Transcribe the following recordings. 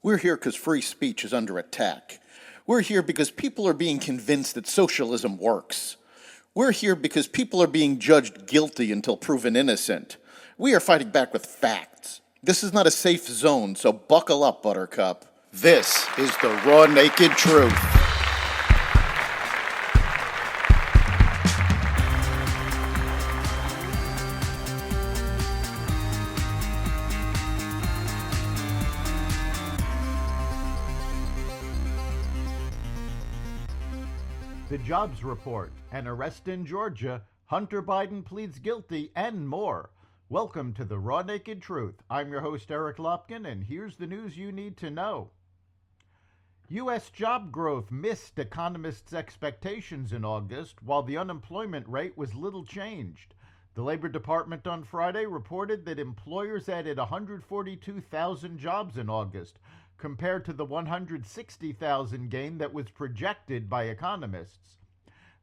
We're here because free speech is under attack. We're here because people are being convinced that socialism works. We're here because people are being judged guilty until proven innocent. We are fighting back with facts. This is not a safe zone, so buckle up, Buttercup. This is the raw, naked truth. The Jobs Report, an arrest in Georgia, Hunter Biden pleads guilty, and more. Welcome to the Raw Naked Truth. I'm your host, Eric Lopkin, and here's the news you need to know. U.S. job growth missed economists' expectations in August, while the unemployment rate was little changed. The Labor Department on Friday reported that employers added 142,000 jobs in August, compared to the 160,000 gain that was projected by economists.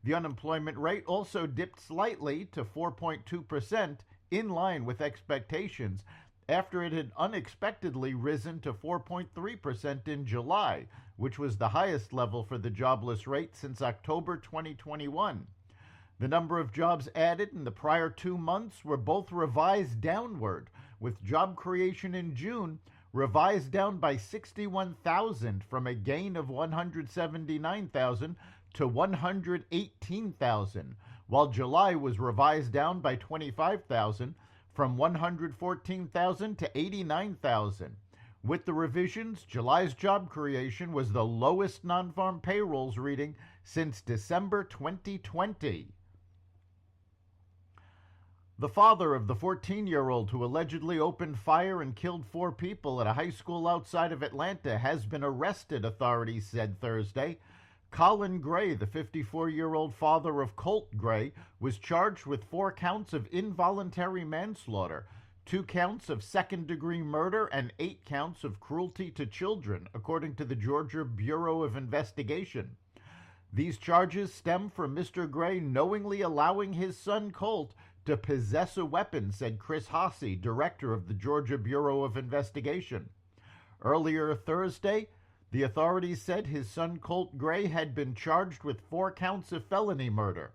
The unemployment rate also dipped slightly to 4.2%, in line with expectations, after it had unexpectedly risen to 4.3% in July, which was the highest level for the jobless rate since October 2021. The number of jobs added in the prior 2 months were both revised downward, with job creation in June revised down by 61,000 from a gain of 179,000 to 118,000, while July was revised down by 25,000 from 114,000 to 89,000. With the revisions, July's job creation was the lowest non-farm payrolls reading since December 2020. The father of the 14-year-old who allegedly opened fire and killed 4 people at a high school outside of Atlanta has been arrested, authorities said Thursday. Colin Gray, the 54-year-old father of Colt Gray, was charged with 4 counts of involuntary manslaughter, 2 counts of second-degree murder, and 8 counts of cruelty to children, according to the Georgia Bureau of Investigation. These charges stem from Mr. Gray knowingly allowing his son Colt to possess a weapon, said Chris Haase, director of the Georgia Bureau of Investigation. Earlier Thursday, the authorities said his son Colt Gray had been charged with 4 counts of felony murder.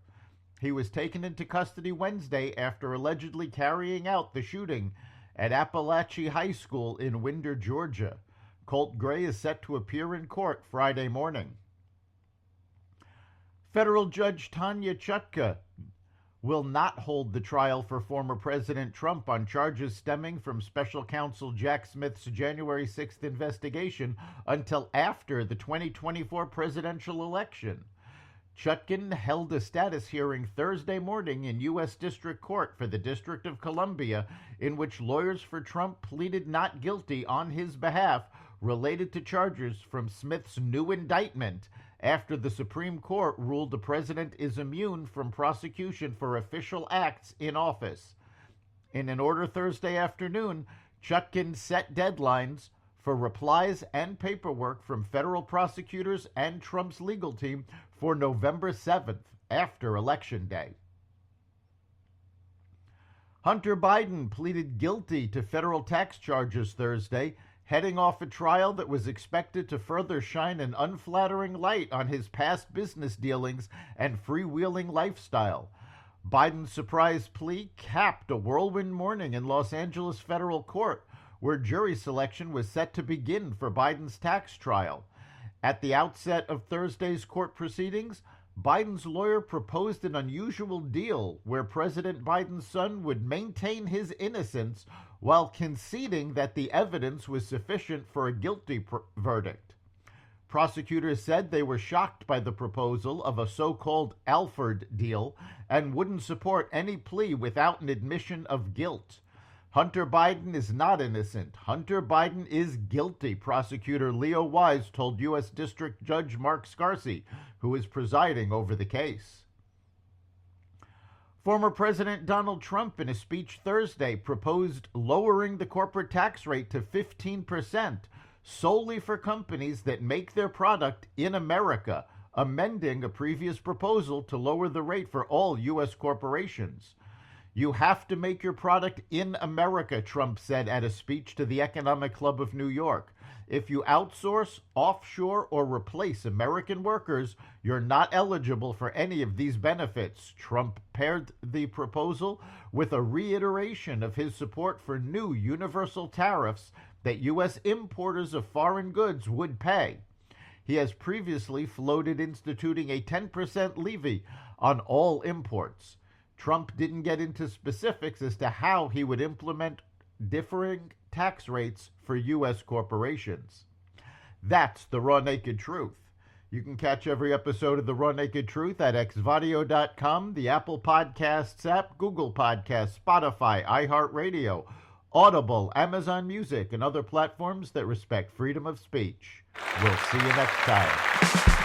He was taken into custody Wednesday after allegedly carrying out the shooting at Appalachia High School in Winder, Georgia. Colt Gray is set to appear in court Friday morning. Federal Judge Tanya Chutkan will not hold the trial for former President Trump on charges stemming from special counsel Jack Smith's January 6th investigation until after the 2024 presidential election. Chutkan held a status hearing Thursday morning in U.S. District Court for the District of Columbia, in which lawyers for Trump pleaded not guilty on his behalf related to charges from Smith's new indictment, after the Supreme Court ruled the president is immune from prosecution for official acts in office. In an order Thursday afternoon, Chutkan set deadlines for replies and paperwork from federal prosecutors and Trump's legal team for November 7th, after Election Day. Hunter Biden pleaded guilty to federal tax charges Thursday, heading off a trial that was expected to further shine an unflattering light on his past business dealings and freewheeling lifestyle. Biden's surprise plea capped a whirlwind morning in Los Angeles federal court, where jury selection was set to begin for Biden's tax trial. At the outset of Thursday's court proceedings, Biden's lawyer proposed an unusual deal where President Biden's son would maintain his innocence while conceding that the evidence was sufficient for a guilty verdict. Prosecutors said they were shocked by the proposal of a so-called Alford deal and wouldn't support any plea without an admission of guilt. Hunter Biden is not innocent. Hunter Biden is guilty, prosecutor Leo Wise told U.S. District Judge Mark Scarsi, who is presiding over the case. Former President Donald Trump, in a speech Thursday, proposed lowering the corporate tax rate to 15%, solely for companies that make their product in America, amending a previous proposal to lower the rate for all U.S. corporations. You have to make your product in America, Trump said at a speech to the Economic Club of New York. If you outsource, offshore, or replace American workers, you're not eligible for any of these benefits. Trump paired the proposal with a reiteration of his support for new universal tariffs that U.S. importers of foreign goods would pay. He has previously floated instituting a 10% levy on all imports. Trump didn't get into specifics as to how he would implement differing tax rates for U.S. corporations. That's the Raw Naked Truth. You can catch every episode of The Raw Naked Truth at xvadio.com, the Apple Podcasts app, Google Podcasts, Spotify, iHeartRadio, Audible, Amazon Music, and other platforms that respect freedom of speech. We'll see you next time.